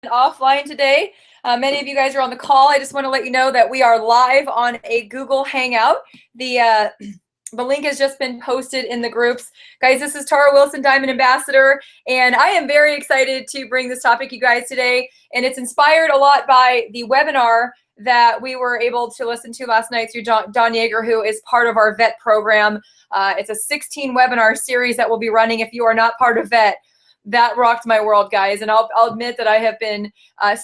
offline today. Many of you guys are on the call. I just want to let you know that we are live on a Google Hangout. The link has just been posted in the groups. Guys, this is Tara Wilson, Diamond Ambassador, and I am very excited to bring this topic you guys today. And it's inspired a lot by the webinar that we were able to listen to last night through Don Yeager, who is part of our VET program. It's a 16 webinar series that we'll be running if you are not part of VET. That rocked my world, guys. And I'll admit that I have been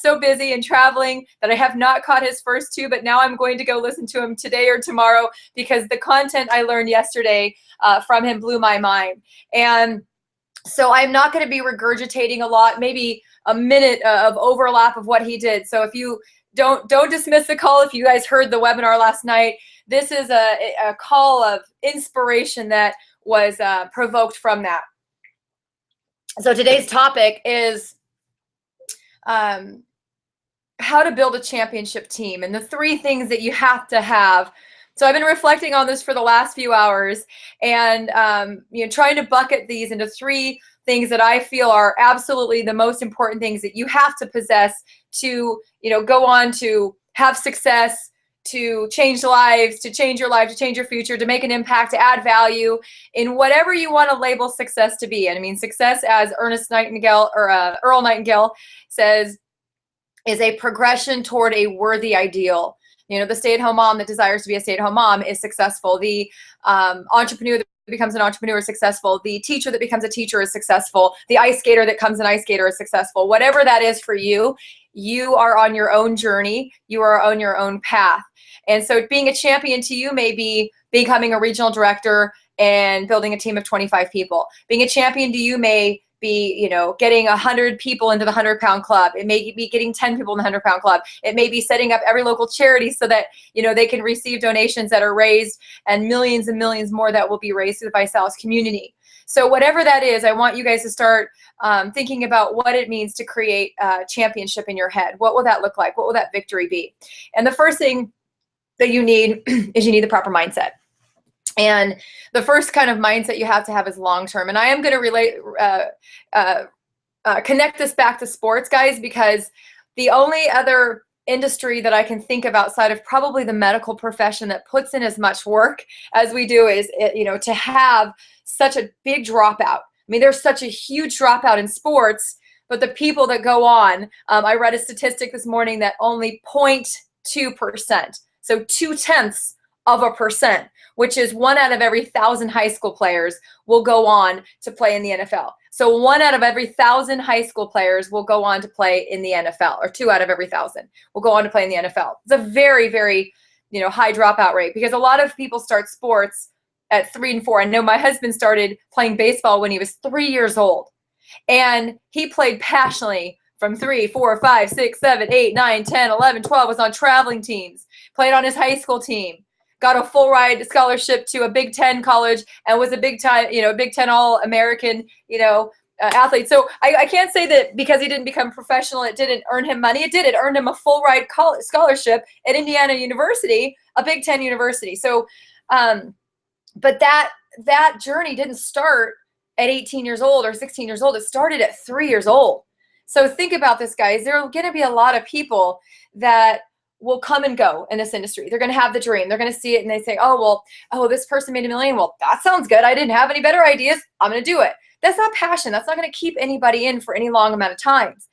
so busy and traveling that I have not caught his first two, but now I'm going to go listen to him today or tomorrow because the content I learned yesterday from him blew my mind. And so I'm not going to be regurgitating a lot, maybe a minute of overlap of what he did. So if you don't dismiss the call, if you guys heard the webinar last night, this is a call of inspiration that was provoked from that. So today's topic is how to build a championship team and the 3 things that you have to have. So I've been reflecting on this for the last few hours and trying to bucket these into 3 things that I feel are absolutely the most important things that you have to possess to go on to have success, to change lives, to change your life, to change your future, to make an impact, to add value in whatever you want to label success to be. And I mean, success, as Ernest Nightingale or Earl Nightingale says, is a progression toward a worthy ideal. The stay-at-home mom that desires to be a stay-at-home mom is successful. The entrepreneur that becomes an entrepreneur is successful. The teacher that becomes a teacher is successful. The ice skater that becomes an ice skater is successful. Whatever that is for you, you are on your own journey. You are on your own path. And so being a champion to you may be becoming a regional director and building a team of 25 people. Being a champion to you may be, getting 100 people into the 100-pound club. It may be getting 10 people in the 100-pound club. It may be setting up every local charity so that, they can receive donations that are raised and millions more that will be raised through the Visalis community. So whatever that is, I want you guys to start thinking about what it means to create a championship in your head. What will that look like? What will that victory be? And the first thing that you need is you need the proper mindset. And the first kind of mindset you have to have is long-term. And I am going to connect this back to sports, guys, because the only other industry that I can think of outside of probably the medical profession that puts in as much work as we do is, to have such a big dropout. I mean, there's such a huge dropout in sports, but the people that go on, I read a statistic this morning that only 0.2%. So 0.2%, which is 1 out of every 1,000 high school players will go on to play in the NFL. So 1 out of every 1,000 high school players will go on to play in the NFL, or 2 out of every 1,000 will go on to play in the NFL. It's a very, very, high dropout rate because a lot of people start sports at 3 and 4. I know my husband started playing baseball when he was 3 years old, and he played passionately from 3, 4, 5, 6, 7, 8, 9, 10, 11, 12, was on traveling teams, played on his high school team, got a full ride scholarship to a Big Ten college, and was a Big Ten All-American, athlete. So I can't say that because he didn't become professional, it didn't earn him money. It did. It earned him a full ride scholarship at Indiana University, a Big Ten university. So, but that journey didn't start at 18 years old or 16 years old. It started at 3 years old. So think about this, guys. There are going to be a lot of people that will come and go in this industry. They're going to have the dream. They're going to see it and they say, oh, this person made $1 million. Well, that sounds good. I didn't have any better ideas. I'm going to do it. That's not passion. That's not going to keep anybody in for any long amount of times.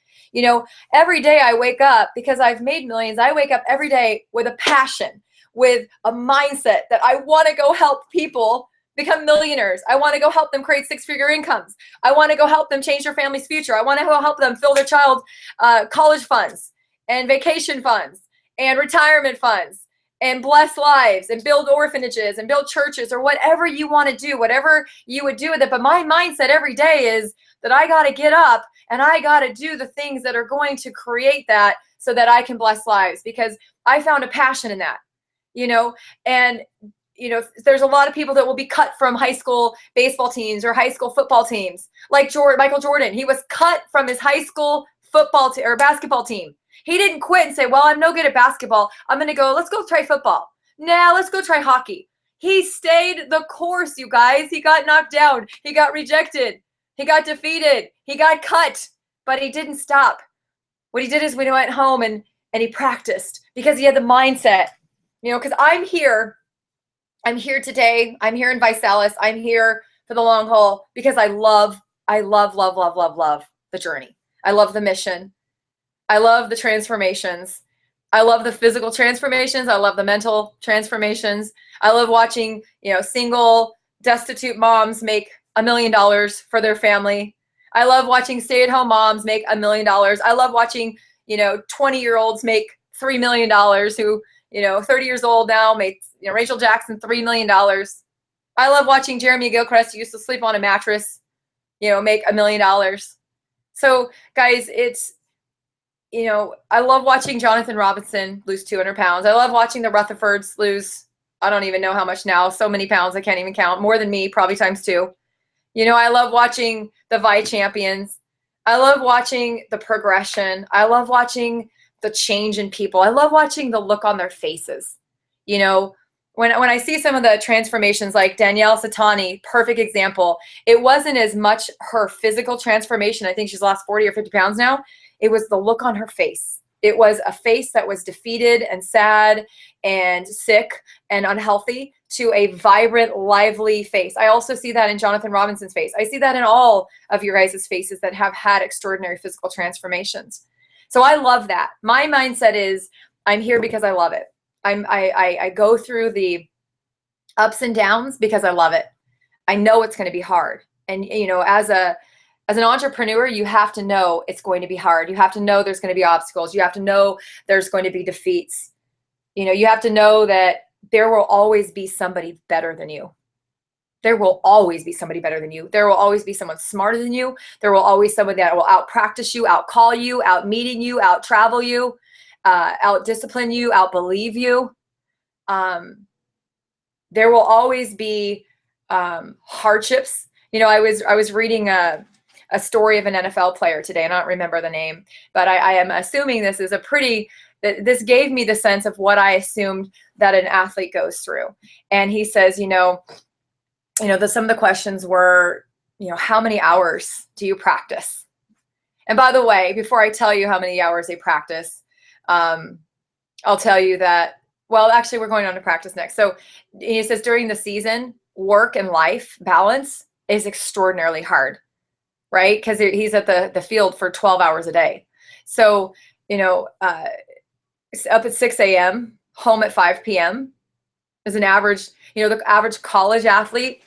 Every day I wake up, because I've made millions, I wake up every day with a passion, with a mindset that I want to go help people become millionaires. I want to go help them create 6-figure incomes. I want to go help them change their family's future. I want to go help them fill their child's college funds and vacation funds and retirement funds and bless lives and build orphanages and build churches, or whatever you want to do, whatever you would do with it. But my mindset every day is that I got to get up and I got to do the things that are going to create that so that I can bless lives, because I found a passion in that, and there's a lot of people that will be cut from high school baseball teams or high school football teams. Like Michael Jordan, he was cut from his high school football or basketball team. He didn't quit and say, well, I'm no good at basketball. Let's go try football. Nah, let's go try hockey. He stayed the course, you guys. He got knocked down. He got rejected. He got defeated. He got cut, but he didn't stop. What he did is when he went home and he practiced because he had the mindset, you know, because I'm here today. I'm here in Visalis. I'm here for the long haul because I love the journey. I love the mission. I love the transformations. I love the physical transformations. I love the mental transformations. I love watching, you know, single, destitute moms make $1 million for their family. I love watching stay-at-home moms make $1 million. I love watching, you know, 20-year-olds make $3 million who, you know, 30 years old now makes, you know, Rachel Jackson $3 million. I love watching Jeremy Gilchrist, who used to sleep on a mattress, you know, make $1 million. So guys, it's, you know, I love watching Jonathan Robinson lose 200 pounds. I love watching the Rutherfords lose, I don't even know how much now, so many pounds I can't even count, more than me, probably times 2. You know, I love watching the Vi champions. I love watching the progression. I love watching the change in people. I love watching the look on their faces. You know, when I see some of the transformations like Danielle Satani, perfect example, it wasn't as much her physical transformation. I think she's lost 40 or 50 pounds now. It was the look on her face. It was a face that was defeated and sad and sick and unhealthy to a vibrant, lively face. I also see that in Jonathan Robinson's face. I see that in all of your guys' faces that have had extraordinary physical transformations. So I love that. My mindset is I'm here because I love it. I go through the ups and downs because I love it. I know it's going to be hard. And, you know, as an entrepreneur, you have to know it's going to be hard. You have to know there's going to be obstacles. You have to know there's going to be defeats. You know, you have to know that there will always be somebody better than you. There will always be somebody better than you. There will always be someone smarter than you. There will always someone that will out-practice you, out-call you, out-meeting you, out-travel you, out-discipline you, out-believe you. There will always be hardships. You know, I was reading a story of an NFL player today. I don't remember the name, but I am assuming this is this gave me the sense of what I assumed that an athlete goes through. And he says, some of the questions were, you know, how many hours do you practice? And by the way, before I tell you how many hours they practice, I'll tell you that, well, actually we're going on to practice next. So he says during the season, work and life balance is extraordinarily hard, right? Because he's at the field for 12 hours a day. So, you know, up at 6 a.m., home at 5 p.m. is an average, you know, the average college athlete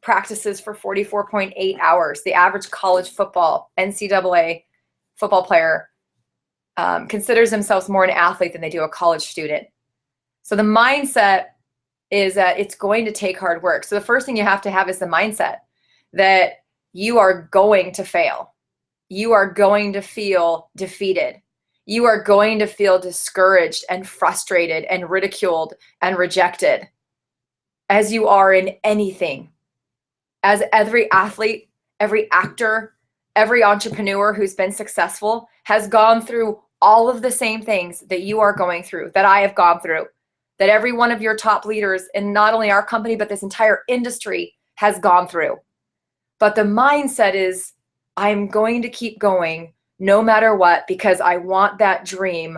practices for 44.8 hours. The average college football, NCAA football player considers themselves more an athlete than they do a college student. So the mindset is that it's going to take hard work. So the first thing you have to have is the mindset that you are going to fail. You are going to feel defeated. You are going to feel discouraged and frustrated and ridiculed and rejected, as you are in anything. As every athlete, every actor, every entrepreneur who's been successful has gone through all of the same things that you are going through, that I have gone through, that every one of your top leaders in not only our company, but this entire industry has gone through. But the mindset is, I'm going to keep going no matter what, because I want that dream.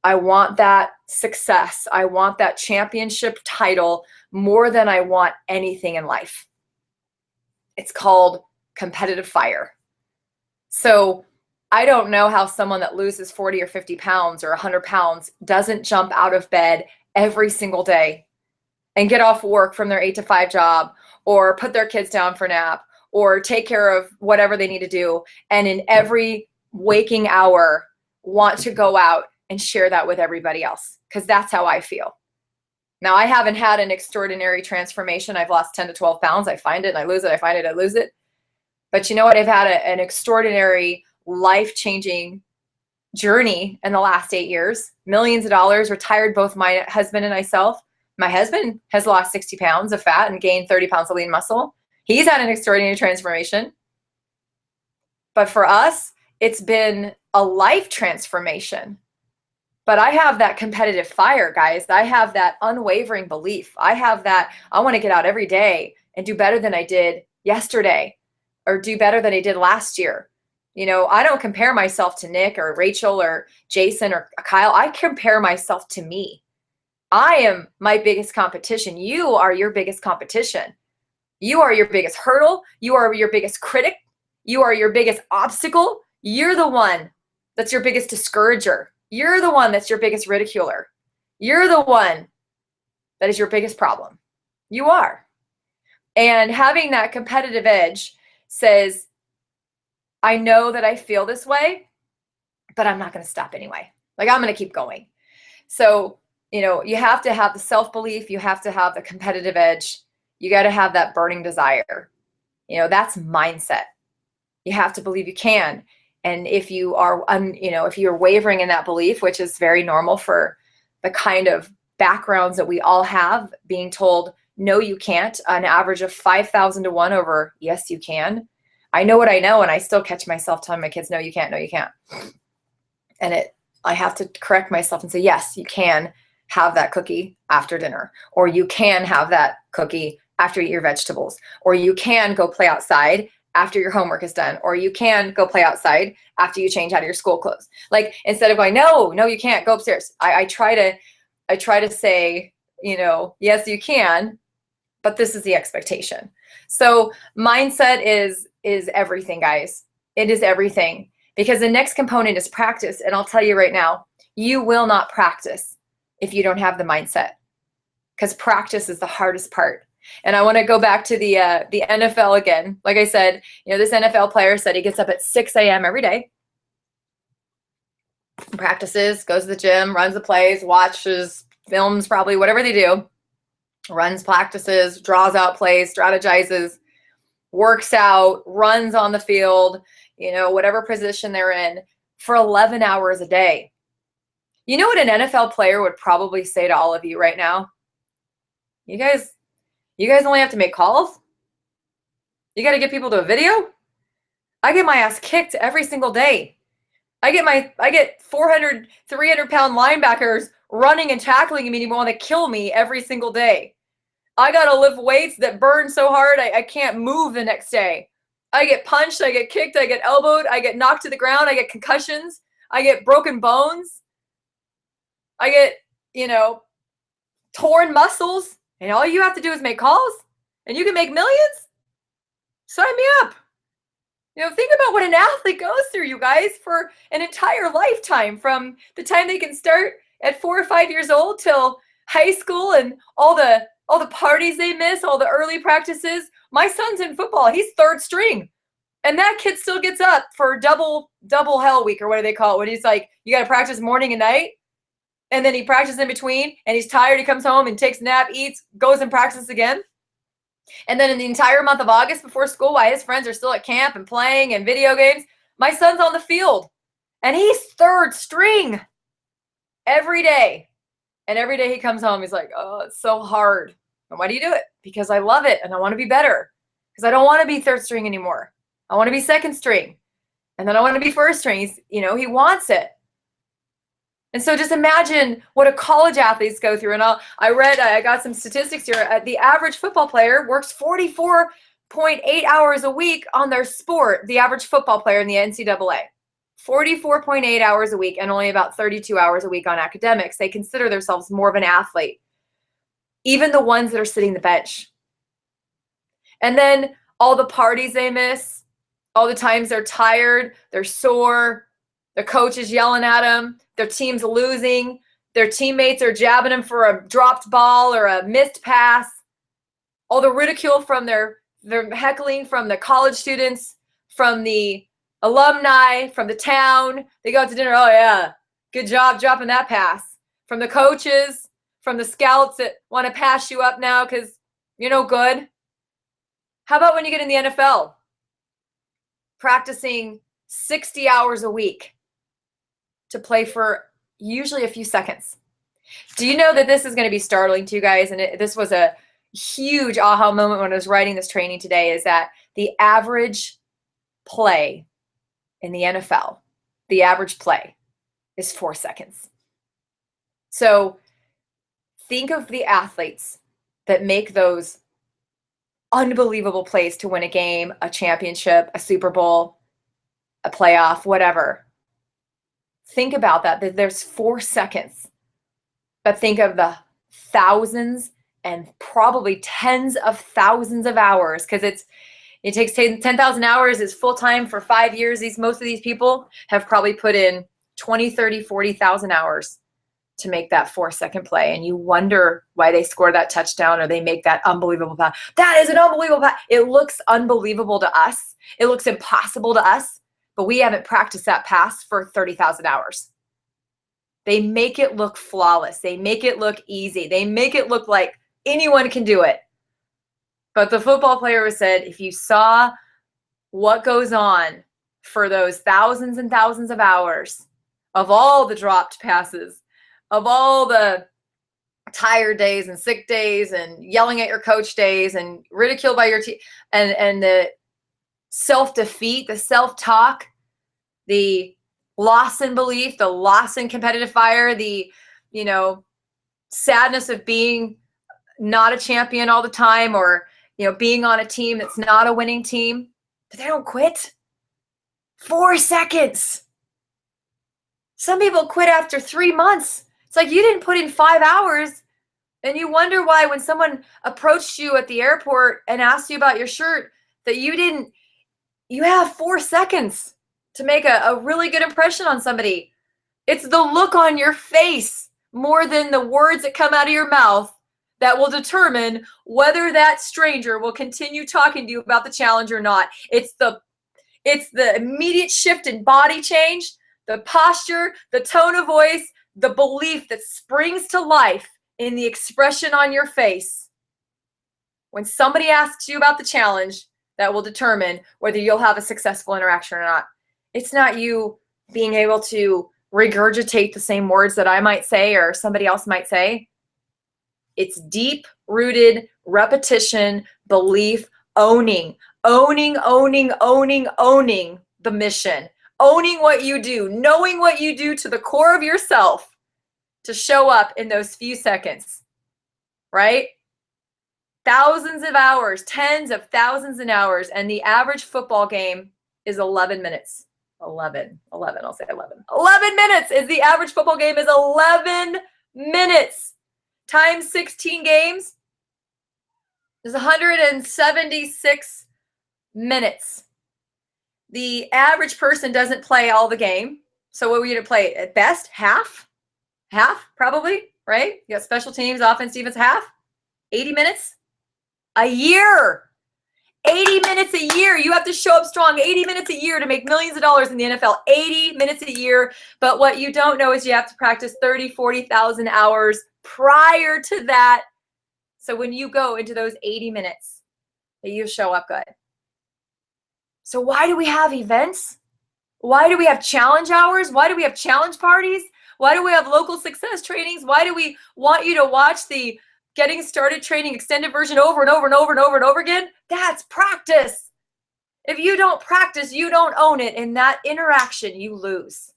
I want that success. I want that championship title more than I want anything in life. It's called competitive fire. So I don't know how someone that loses 40 or 50 pounds or 100 pounds doesn't jump out of bed every single day and get off work from their 8 to 5 job, or put their kids down for nap, or take care of whatever they need to do, and in every waking hour want to go out and share that with everybody else, because that's how I feel. Now, I haven't had an extraordinary transformation. I've lost 10 to 12 pounds. I find it and I lose it. I find it, I lose it. But you know what? I've had an extraordinary, life-changing journey in the last 8 years. Millions of dollars, retired both my husband and myself. My husband has lost 60 pounds of fat and gained 30 pounds of lean muscle. He's had an extraordinary transformation. But for us, it's been a life transformation. But I have that competitive fire, guys. I have that unwavering belief. I have that, I want to get out every day and do better than I did yesterday, or do better than I did last year. You know, I don't compare myself to Nick or Rachel or Jason or Kyle. I compare myself to me. I am my biggest competition. You are your biggest competition. You are your biggest hurdle. You are your biggest critic. You are your biggest obstacle. You're the one that's your biggest discourager. You're the one that's your biggest ridiculer. You're the one that is your biggest problem. You are. And having that competitive edge says, I know that I feel this way, but I'm not going to stop anyway. Like, I'm going to keep going. So, you know, you have to have the self-belief. You have to have the competitive edge. You got to have that burning desire. You know, that's mindset. You have to believe you can. And if you are, if you're wavering in that belief, which is very normal for the kind of backgrounds that we all have, being told, no, you can't, an average of 5,000 to 1 over, yes, you can. I know what I know, and I still catch myself telling my kids, no, you can't, no, you can't. And I have to correct myself and say, yes, you can have that cookie after dinner, or you can have that cookie after you eat your vegetables, or you can go play outside after your homework is done, or you can go play outside after you change out of your school clothes. Like, instead of going, no, you can't, go upstairs. I try to say, you know, yes, you can, but this is the expectation. So mindset is everything, guys. It is everything, because the next component is practice. And I'll tell you right now, you will not practice if you don't have the mindset, because practice is the hardest part. And I want to go back to the NFL again. Like I said, you know, this NFL player said he gets up at 6 a.m. every day, practices, goes to the gym, runs the plays, watches films, probably whatever they do, runs practices, draws out plays, strategizes, works out, runs on the field, you know, whatever position they're in, for 11 hours a day. You know what an NFL player would probably say to all of you right now? You guys only have to make calls? You got to get people to a video? I get my ass kicked every single day. I get 400, 300-pound linebackers running and tackling me and want to kill me every single day. I got to lift weights that burn so hard I can't move the next day. I get punched, I get kicked, I get elbowed, I get knocked to the ground, I get concussions, I get broken bones, I get, you know, torn muscles, and all you have to do is make calls, and you can make millions? Sign me up. You know, think about what an athlete goes through, you guys, for an entire lifetime, from the time they can start at 4 or 5 years old till high school, and all the parties they miss, all the early practices. My son's in football. He's third string. And that kid still gets up for double hell week, or what do they call it, when he's like, you got to practice morning and night. And then he practices in between, and he's tired. He comes home and takes a nap, eats, goes and practices again. And then in the entire month of August before school, while his friends are still at camp and playing and video games, my son's on the field. And he's third string every day. And every day he comes home, he's like, oh, it's so hard. And why do you do it? Because I love it, and I want to be better. Because I don't want to be third string anymore. I want to be second string. And then I want to be first string. He wants it. And so just imagine what a college athletes go through. And I got some statistics here. The average football player works 44.8 hours a week on their sport, the average football player in the NCAA. 44.8 hours a week, and only about 32 hours a week on academics. They consider themselves more of an athlete, even the ones that are sitting the bench. And then all the parties they miss, all the times they're tired, they're sore, their coach is yelling at them, their team's losing, their teammates are jabbing them for a dropped ball or a missed pass, all the ridicule from their heckling from the college students, from the alumni, from the town. They go out to dinner, oh yeah, good job dropping that pass. From the coaches, from the scouts that want to pass you up now because you're no good. How about when you get in the NFL? Practicing 60 hours a week to play for usually a few seconds. Do you know that this is going to be startling to you guys? And this was a huge aha moment when I was writing this training today, is that the average play in the NFL, the average play is 4 seconds. So think of the athletes that make those unbelievable plays to win a game, a championship, a Super Bowl. a playoff, whatever. Think about that there's 4 seconds. But think of the thousands and probably tens of thousands of hours, because it takes 10,000 hours is full time for 5 years. Most of these people have probably put in 20, 30, 40,000 hours to make that 4-second play. And you wonder why they score that touchdown or they make that unbelievable pass. That is an unbelievable pass. It looks unbelievable to us. It looks impossible to us, but we haven't practiced that pass for 30,000 hours. They make it look flawless. They make it look easy. They make it look like anyone can do it. But the football player said, if you saw what goes on for those thousands and thousands of hours of all the dropped passes, of all the tired days and sick days and yelling at your coach days and ridiculed by your team, and the self-defeat, the self-talk, the loss in belief, the loss in competitive fire, the, sadness of being not a champion all the time, or, being on a team that's not a winning team, but they don't quit. 4 seconds. Some people quit after 3 months. It's like you didn't put in 5 hours, and you wonder why when someone approached you at the airport and asked you about your shirt that you have 4 seconds to make a really good impression on somebody. It's the look on your face more than the words that come out of your mouth that will determine whether that stranger will continue talking to you about the challenge or not. It's the immediate shift in body change, the posture, the tone of voice, the belief that springs to life in the expression on your face. When somebody asks you about the challenge, that will determine whether you'll have a successful interaction or not. It's not you being able to regurgitate the same words that I might say or somebody else might say. It's deep-rooted repetition, belief, owning the mission, owning what you do, knowing what you do to the core of yourself to show up in those few seconds, right? Thousands of hours, tens of thousands of hours, and the average football game is 11 minutes. 11, I'll say 11. 11 minutes is the average football game, is 11 minutes. Times 16 games is 176 minutes. The average person doesn't play all the game. So what are we going to play? At best, half probably, right? You got special teams, offense, defense, half. 80 minutes a year. 80 minutes a year. You have to show up strong. 80 minutes a year to make millions of dollars in the NFL. 80 minutes a year. But what you don't know is you have to practice 30, 40,000 hours prior to that. So when you go into those 80 minutes, that you show up good. So why do we have events? Why do we have challenge hours? Why do we have challenge parties? Why do we have local success trainings? Why do we want you to watch the Getting Started training extended version over and over and over and over and over again? That's practice. If you don't practice, you don't own it. In that interaction, you lose.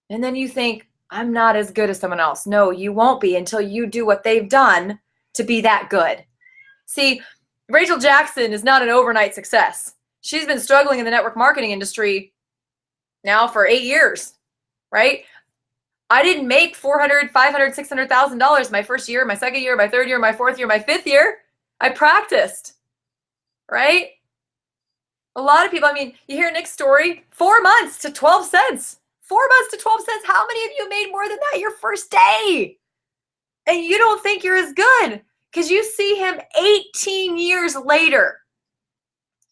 And then you think, I'm not as good as someone else. No, you won't be until you do what they've done to be that good. See, Rachel Jackson is not an overnight success. She's been struggling in the network marketing industry now for 8 years, right? I didn't make $400,000, $500,000, $600,000 my first year, my second year, my third year, my fourth year, my fifth year. I practiced, right? A lot of people, you hear Nick's story, 4 months to 12 cents. 4 months to 12 cents. How many of you made more than that your first day? And you don't think you're as good because you see him 18 years later.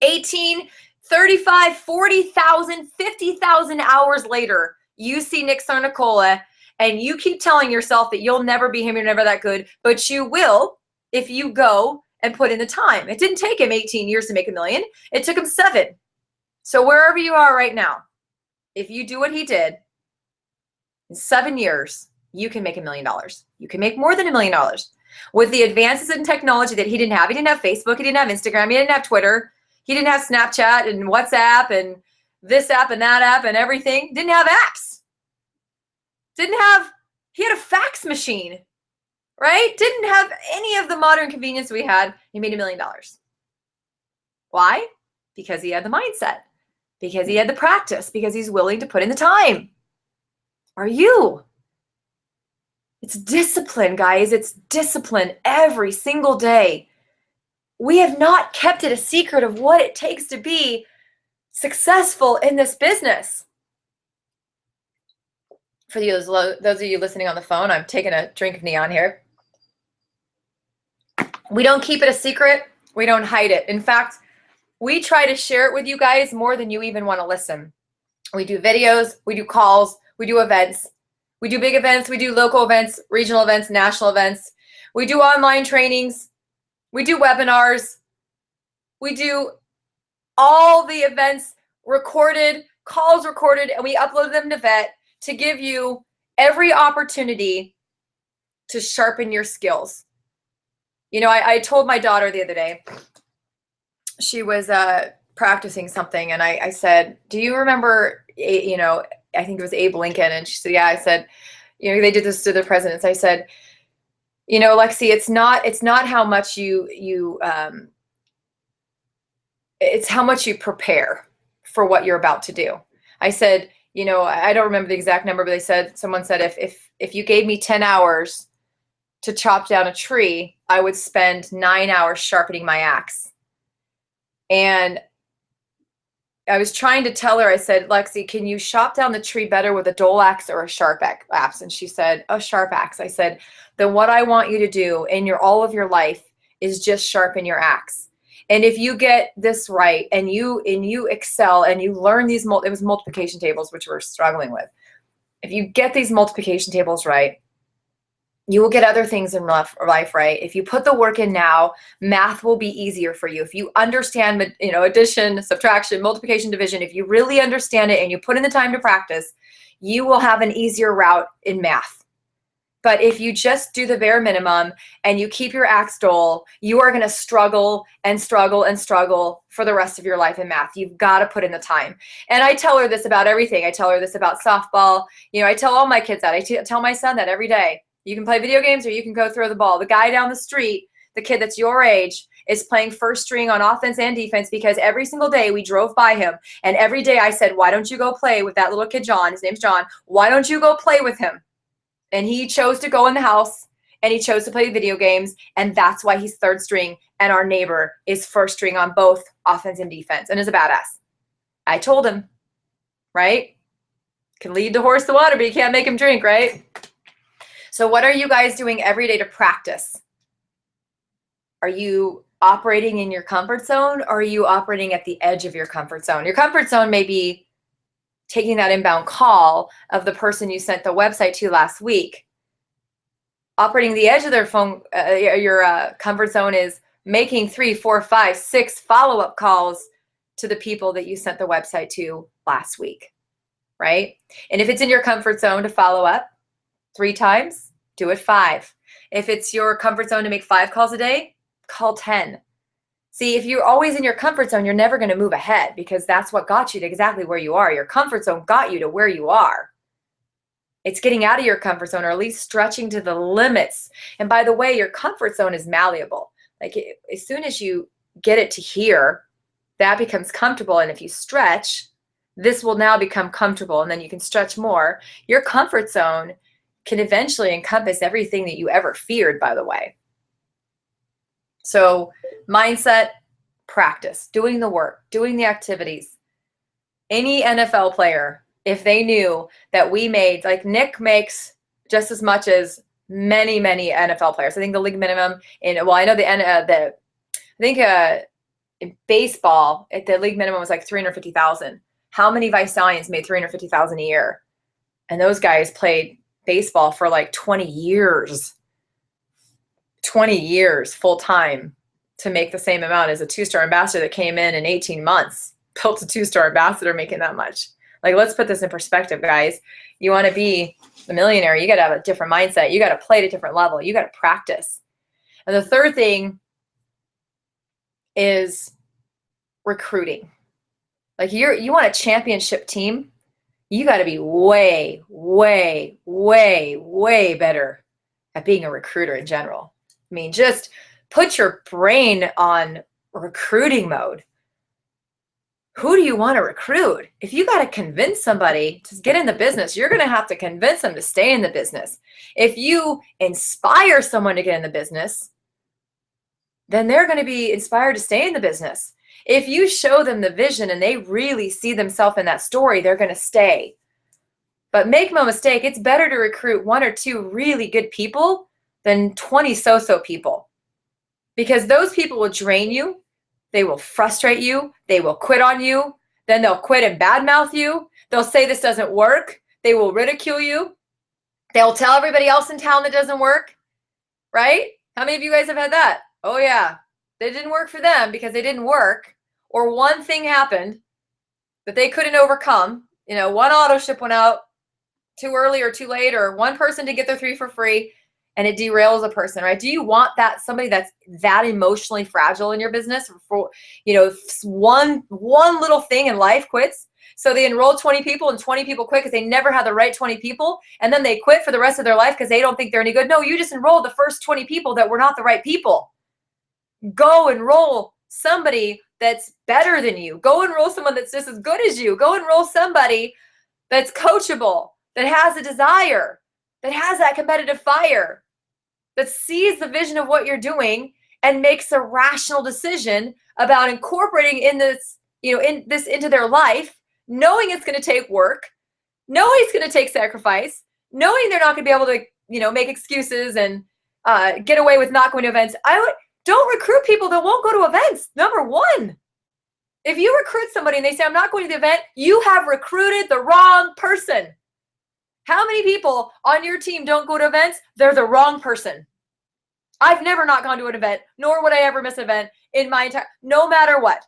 18, 35, 40,000, 50,000 hours later, you see Nick Sarnicola and you keep telling yourself that you'll never be him, you're never that good, but you will if you go and put in the time. It didn't take him 18 years to make $1 million. It took him 7. So wherever you are right now, if you do what he did, in 7 years, you can make $1 million. You can make more than $1 million. With the advances in technology that he didn't have Facebook, he didn't have Instagram, he didn't have Twitter, he didn't have Snapchat and WhatsApp and this app and that app and everything. Didn't have apps. He had a fax machine, right? Didn't have any of the modern convenience we had. He made $1 million. Why? Because he had the mindset. because he had the practice, because he's willing to put in the time. Are you? It's discipline, guys. It's discipline every single day. We have not kept it a secret of what it takes to be successful in this business. For those of you listening on the phone, I'm taking a drink of neon here. We don't keep it a secret. We don't hide it. In fact, we try to share it with you guys more than you even want to listen. We do videos, we do calls, we do events. We do big events, we do local events, regional events, national events. We do online trainings. We do webinars. We do all the events recorded, calls recorded, and we upload them to Vet to give you every opportunity to sharpen your skills. You know, I told my daughter the other day, she was practicing something, and I said, do you remember, you know, I think it was Abe Lincoln, and she said, yeah. I said, you know, they did this to the presidents. I said, you know, Lexi, it's not how much it's how much you prepare for what you're about to do. I said, you know, I don't remember the exact number, but someone said, if you gave me 10 hours to chop down a tree, I would spend 9 hours sharpening my axe. And I was trying to tell her, I said, Lexi, can you chop down the tree better with a dull axe or a sharp axe? And she said, a sharp axe. I said, then what I want you to do in all of your life is just sharpen your axe. And if you get this right and you excel and you learn these, it was multiplication tables, which we're struggling with. If you get these multiplication tables right, you will get other things in life right. If you put the work in now, math will be easier for you. If you understand, you know, addition, subtraction, multiplication, division, if you really understand it and you put in the time to practice, you will have an easier route in math. But if you just do the bare minimum and you keep your axe dull, you are going to struggle and struggle and struggle for the rest of your life in math. You've got to put in the time. And I tell her this about everything. I tell her this about softball. You know, I tell all my kids that. I tell my son that every day. You can play video games or you can go throw the ball. The guy down the street, the kid that's your age, is playing first string on offense and defense because every single day we drove by him. And every day I said, why don't you go play with that little kid, John? His name's John. Why don't you go play with him? And he chose to go in the house and he chose to play video games. And that's why he's third string. And our neighbor is first string on both offense and defense and is a badass. I told him, right? Can lead the horse to water, but you can't make him drink, right? So what are you guys doing every day to practice? Are you operating in your comfort zone or are you operating at the edge of your comfort zone? Your comfort zone may be taking that inbound call of the person you sent the website to last week. Operating the edge of their phone, your comfort zone is making 3, 4, 5, 6 follow-up calls to the people that you sent the website to last week, right? And if it's in your comfort zone to follow up 3 times, do it 5. If it's your comfort zone to make 5 calls a day, call 10. See, if you're always in your comfort zone, you're never going to move ahead because that's what got you to exactly where you are. Your comfort zone got you to where you are. It's getting out of your comfort zone or at least stretching to the limits. And by the way, your comfort zone is malleable. Like as soon as you get it to here, that becomes comfortable. And if you stretch, this will now become comfortable and then you can stretch more. Your comfort zone can eventually encompass everything that you ever feared, by the way. So mindset, practice, doing the work, doing the activities. Any NFL player, if they knew that we made, like Nick makes just as much as many, many NFL players. I think the league minimum in, well, I know in baseball, the league minimum was like $350,000. How many Visalians made $350,000 a year? And those guys played baseball for like 20 years full time to make the same amount as a 2-star ambassador that came in 18 months, built a 2-star ambassador making that much. Like, let's put this in perspective, guys. You want to be a millionaire, you got to have a different mindset. You got to play at a different level. You got to practice. And the third thing is recruiting. Like you want a championship team, you got to be way, way, way, way better at being a recruiter in general. I mean, just put your brain on recruiting mode. who do you want to recruit? If you got to convince somebody to get in the business, you're going to have to convince them to stay in the business. If you inspire someone to get in the business, then they're going to be inspired to stay in the business. If you show them the vision and they really see themselves in that story, they're going to stay. But make no mistake, it's better to recruit 1 or 2 really good people than 20 so-so people, because those people will drain you. They will frustrate you. They will quit on you. Then they'll quit and badmouth you. They'll say this doesn't work. They will ridicule you. They'll tell everybody else in town that doesn't work, right? How many of you guys have had that? Oh yeah, it didn't work for them because they didn't work, or one thing happened that they couldn't overcome. You know, one auto ship went out too early or too late, or one person did get their 3 for free, and it derails a person, right? Do you want that, somebody that's that emotionally fragile in your business? For, you know, one little thing in life quits. So they enroll 20 people and 20 people quit because they never had the right 20 people, and then they quit for the rest of their life because they don't think they're any good. No, you just enrolled the first 20 people that were not the right people. Go enroll somebody that's better than you. Go enroll someone that's just as good as you. Go enroll somebody that's coachable, that has a desire, that has that competitive fire, that sees the vision of what you're doing and makes a rational decision about incorporating in this, you know, into their life, knowing it's going to take work, knowing it's going to take sacrifice, knowing they're not going to be able to, you know, make excuses and get away with not going to events. Don't recruit people that won't go to events. Number one, if you recruit somebody and they say, I'm not going to the event, you have recruited the wrong person. How many people on your team don't go to events? They're the wrong person. I've never not gone to an event, nor would I ever miss an event in my entire, no matter what.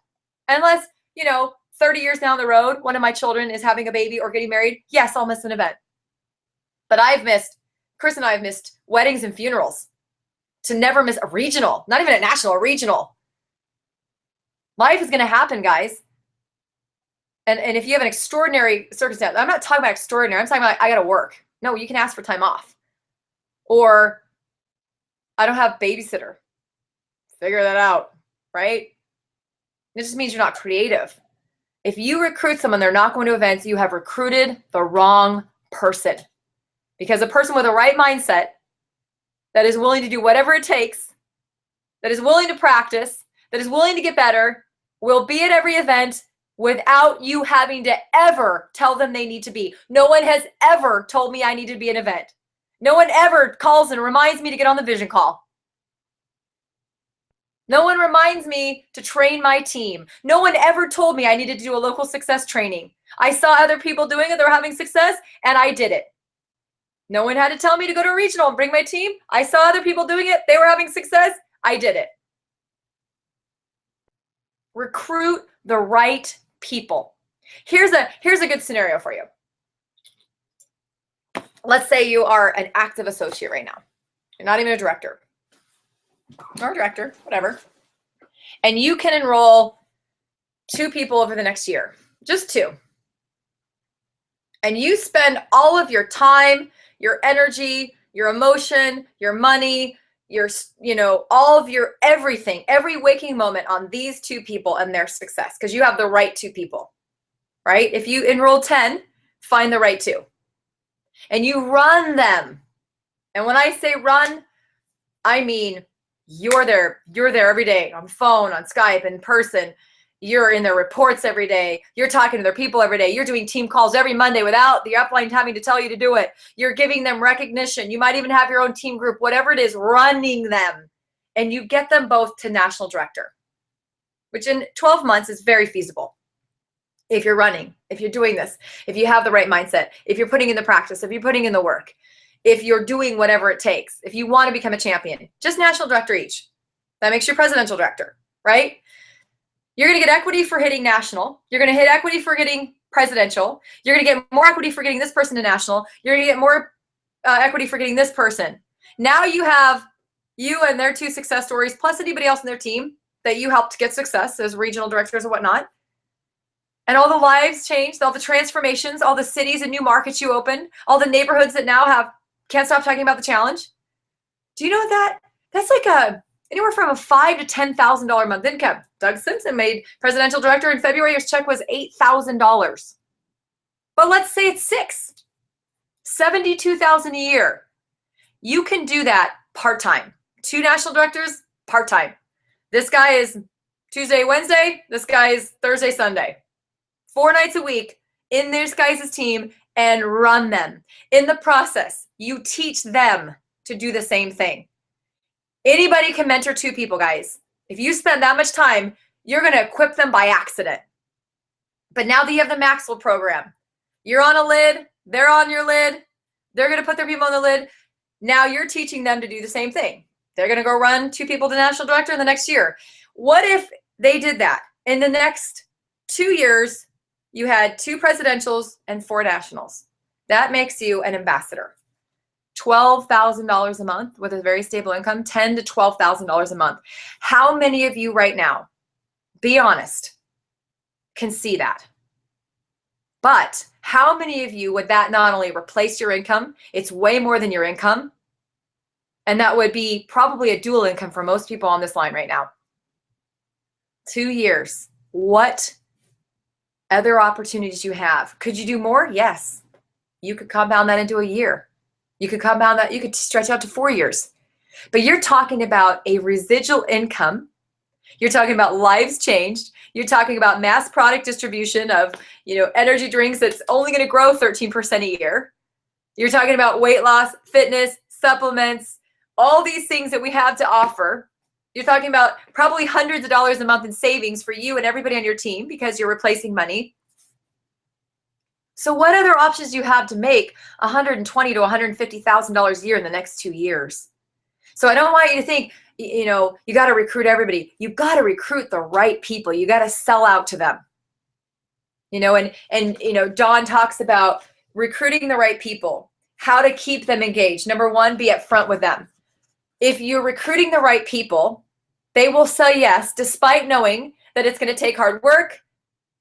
Unless, you know, 30 years down the road, one of my children is having a baby or getting married. Yes, I'll miss an event. But Chris and I have missed weddings and funerals. To never miss a regional, not even a national, a regional. Life is going to happen, guys. And if you have an extraordinary circumstance, I'm not talking about extraordinary. I'm talking about I got to work. No, you can ask for time off. Or I don't have a babysitter. Figure that out, right? It just means you're not creative. If you recruit someone, they're not going to events, you have recruited the wrong person. Because a person with the right mindset, that is willing to do whatever it takes, that is willing to practice, that is willing to get better, will be at every event without you having to ever tell them they need to be. No one has ever told me I need to be at an event. No one ever calls and reminds me to get on the vision call. No one reminds me to train my team. No one ever told me I needed to do a local success training. I saw other people doing it, they were having success, and I did it. No one had to tell me to go to a regional and bring my team. I saw other people doing it. They were having success. I did it. Recruit the right people. Here's a good scenario for you. Let's say you are an active associate right now. You're not even a director. Or a director, whatever. And you can enroll 2 people over the next year. Just 2. And you spend all of your time, your energy, your emotion, your money, your, you know, all of your everything, every waking moment on these 2 people and their success, because you have the right 2 people, right? If you enroll 10, find the right 2. And you run them. And when I say run, I mean you're there every day on phone, on Skype, in person. You're in their reports every day. You're talking to their people every day. You're doing team calls every Monday without the upline having to tell you to do it. You're giving them recognition. You might even have your own team group, whatever it is, running them. And you get them both to national director, which in 12 months is very feasible. If you're running, if you're doing this, if you have the right mindset, if you're putting in the practice, if you're putting in the work, if you're doing whatever it takes, if you want to become a champion, just national director each. That makes you presidential director, right? You're going to get equity for hitting national. You're going to hit equity for getting presidential. You're going to get more equity for getting this person to national. You're going to get more equity for getting this person. Now you have you and their 2 success stories, plus anybody else in their team that you helped get success as regional directors or whatnot. And all the lives changed, all the transformations, all the cities and new markets you opened, all the neighborhoods that now can't stop talking about the challenge. Do you know what that's like Anywhere from a $5,000 to $10,000 a month income. Doug Simpson made presidential director in February. His check was $8,000. But let's say it's $72,000 a year. You can do that part-time. 2 national directors, part-time. This guy is Tuesday, Wednesday. This guy is Thursday, Sunday. 4 nights a week in this guys' team and run them. In the process, you teach them to do the same thing. Anybody can mentor 2 people, guys. If you spend that much time, you're going to equip them by accident. But now that you have the Maxwell program, you're on a lid, they're on your lid, they're going to put their people on the lid. Now you're teaching them to do the same thing. They're going to go run 2 people to national director in the next year. What if they did that? In the next 2 years, you had 2 presidentials and 4 nationals. That makes you an ambassador. $12,000 a month with a very stable income, $10,000 to $12,000 a month. How many of you right now, be honest, can see that? But how many of you would that not only replace your income, it's way more than your income, and that would be probably a dual income for most people on this line right now. 2 years. What other opportunities you have? Could you do more? Yes. You could compound that into a year. You could compound that, you could stretch out to 4 years. But you're talking about a residual income. You're talking about lives changed. You're talking about mass product distribution of, energy drinks that's only going to grow 13% a year. You're talking about weight loss, fitness, supplements, all these things that we have to offer. You're talking about probably hundreds of dollars a month in savings for you and everybody on your team because you're replacing money. So what other options do you have to make $120,000 to $150,000 a year in the next 2 years? So I don't want you to think, you got to recruit everybody. You got to recruit the right people. You got to sell out to them. Dawn talks about recruiting the right people, how to keep them engaged. Number 1, be upfront with them. If you're recruiting the right people, they will say yes, despite knowing that it's going to take hard work,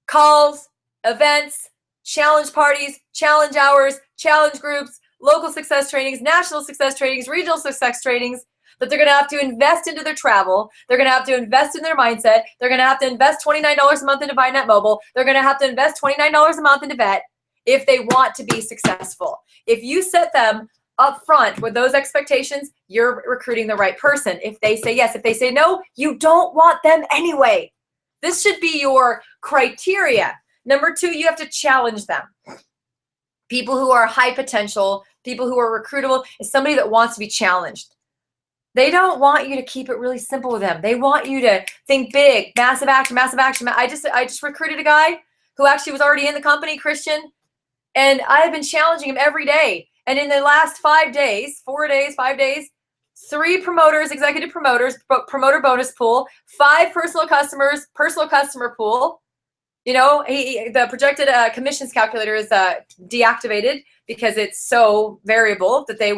calls, events, challenge parties, challenge hours, challenge groups, local success trainings, national success trainings, regional success trainings, that they're going to have to invest into their travel. They're going to have to invest in their mindset. They're going to have to invest $29 a month into ViNet Mobile. They're going to have to invest $29 a month into vet if they want to be successful. If you set them up front with those expectations, you're recruiting the right person. If they say yes, if they say no, you don't want them anyway. This should be your criteria. Number 2, you have to challenge them. People who are high potential, people who are recruitable, is somebody that wants to be challenged. They don't want you to keep it really simple with them. They want you to think big, massive action, massive action. I just recruited a guy who actually was already in the company, Christian, and I've been challenging him every day. And in the last 5 days, 4 days, 5 days, 3 promoters, executive promoters, promoter bonus pool, 5 personal customers, personal customer pool. The projected commissions calculator is deactivated because it's so variable that they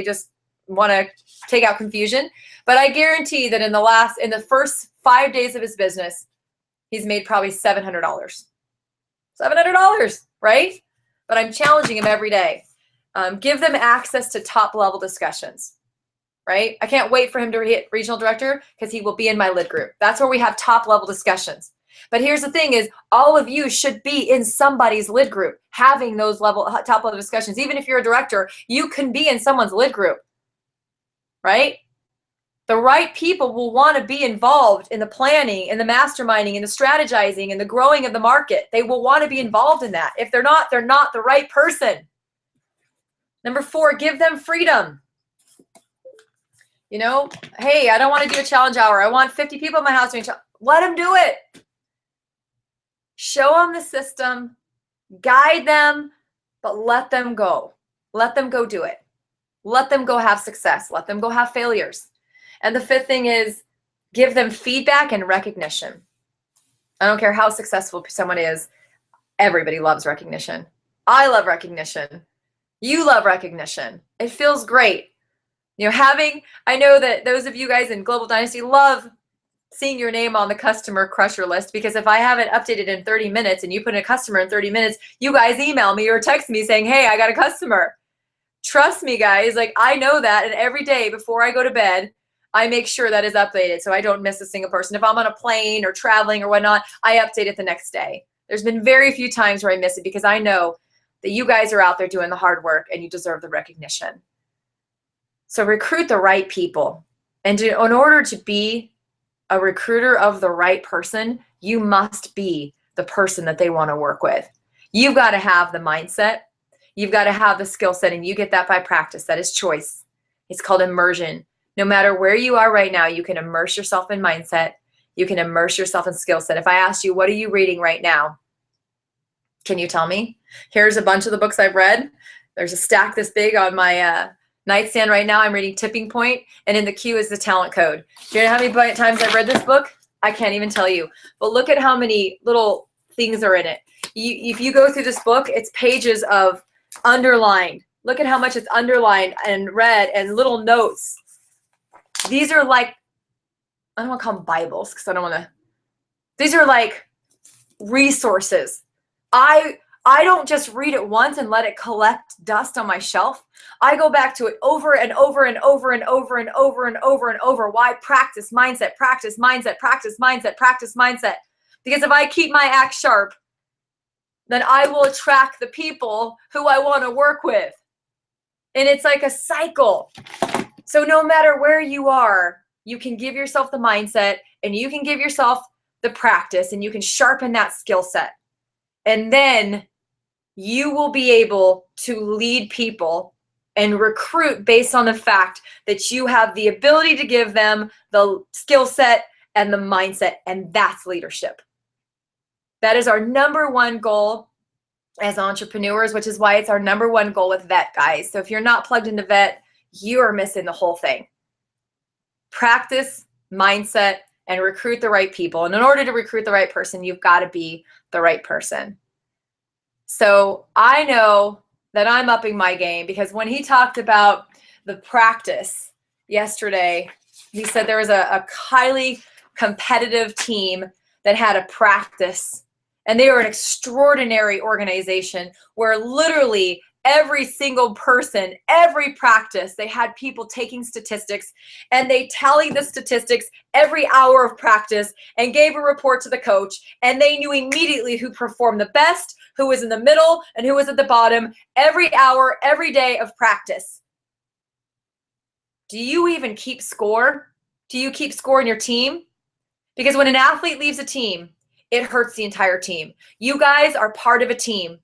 just want to take out confusion. But I guarantee that in the first 5 days of his business, he's made probably $700. $700, right? But I'm challenging him every day. Give them access to top level discussions, right? I can't wait for him to hit regional director because he will be in my lid group. That's where we have top level discussions. But here's the thing is, all of you should be in somebody's lid group, having those top level discussions. Even if you're a director, you can be in someone's lid group, right? The right people will want to be involved in the planning, in the masterminding, in the strategizing, in the growing of the market. They will want to be involved in that. If they're not the right person. Number 4, give them freedom. Hey, I don't want to do a challenge hour. I want 50 people in my house doing challenge. Let them do it. Show them the system, guide them, but let them go. Let them go do it. Let them go have success. Let them go have failures. And the 5th thing is give them feedback and recognition. I don't care how successful someone is. Everybody loves recognition. I love recognition. You love recognition. It feels great. I know that those of you guys in Global Dynasty love seeing your name on the customer crusher list, because if I haven't updated in 30 minutes and you put in a customer in 30 minutes, you guys email me or text me saying, hey, I got a customer. Trust me, guys, I know that. And every day before I go to bed, I make sure that is updated so I don't miss a single person. If I'm on a plane or traveling or whatnot, I update it the next day. There's been very few times where I miss it because I know that you guys are out there doing the hard work and you deserve the recognition. So recruit the right people. And in order to be a recruiter of the right person, you must be the person that they want to work with. You've got to have the mindset. You've got to have the skill set, and you get that by practice. That is choice. It's called immersion. No matter where you are right now, you can immerse yourself in mindset. You can immerse yourself in skill set. If I asked you, what are you reading right now? Can you tell me? Here's a bunch of the books I've read. There's a stack this big on my nightstand right now. I'm reading Tipping Point, and in the queue is The Talent Code. Do you know how many times I've read this book? I can't even tell you. But look at how many little things are in it. If you go through this book, it's pages of underlined. Look at how much it's underlined and read and little notes. These are like, I don't want to call them Bibles because I don't want to. These are like resources. I don't just read it once and let it collect dust on my shelf. I go back to it over and over and over and over and over and over and over. Why? Practice mindset, practice mindset, practice mindset, practice mindset. Because if I keep my act sharp, then I will attract the people who I want to work with. And it's like a cycle. So no matter where you are, you can give yourself the mindset and you can give yourself the practice and you can sharpen that skill set. And then you will be able to lead people and recruit based on the fact that you have the ability to give them the skill set and the mindset, and that's leadership. That is our number one goal as entrepreneurs, which is why it's our number one goal with VET, guys. So if you're not plugged into VET, you are missing the whole thing. Practice, mindset, and recruit the right people. And in order to recruit the right person, you've got to be the right person. So I know that I'm upping my game because when he talked about the practice yesterday, he said there was a highly competitive team that had a practice, and they were an extraordinary organization where literally every single person, every practice, they had people taking statistics and they tallied the statistics every hour of practice and gave a report to the coach, and they knew immediately who performed the best, who was in the middle, and who was at the bottom every hour, every day of practice. Do you even keep score? Do you keep score in your team? Because when an athlete leaves a team, it hurts the entire team. You guys are part of a team.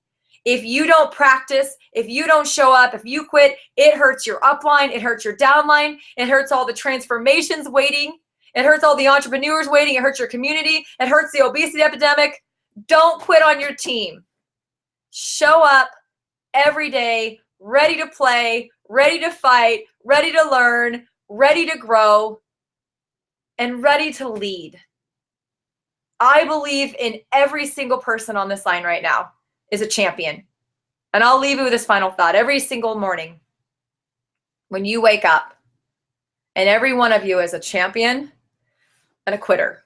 If you don't practice, if you don't show up, if you quit, it hurts your upline, it hurts your downline, it hurts all the transformations waiting, it hurts all the entrepreneurs waiting, it hurts your community, it hurts the obesity epidemic. Don't quit on your team. Show up every day, ready to play, ready to fight, ready to learn, ready to grow, and ready to lead. I believe in every single person on this line right now is a champion. And I'll leave you with this final thought. Every single morning when you wake up, and every one of you is a champion and a quitter,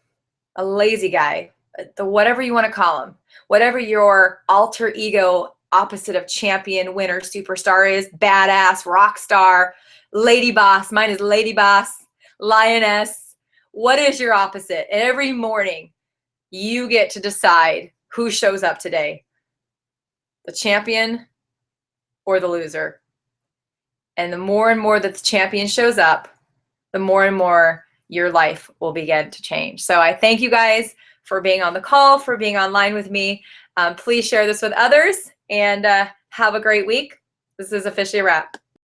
a lazy guy, whatever you want to call him, whatever your alter ego opposite of champion, winner, superstar is, badass, rock star, lady boss. Mine is lady boss, lioness. What is your opposite? And every morning you get to decide who shows up today, the champion or the loser. And the more and more that the champion shows up, the more and more your life will begin to change. So I thank you guys for being on the call, for being online with me. Please share this with others, and have a great week. This is officially a wrap.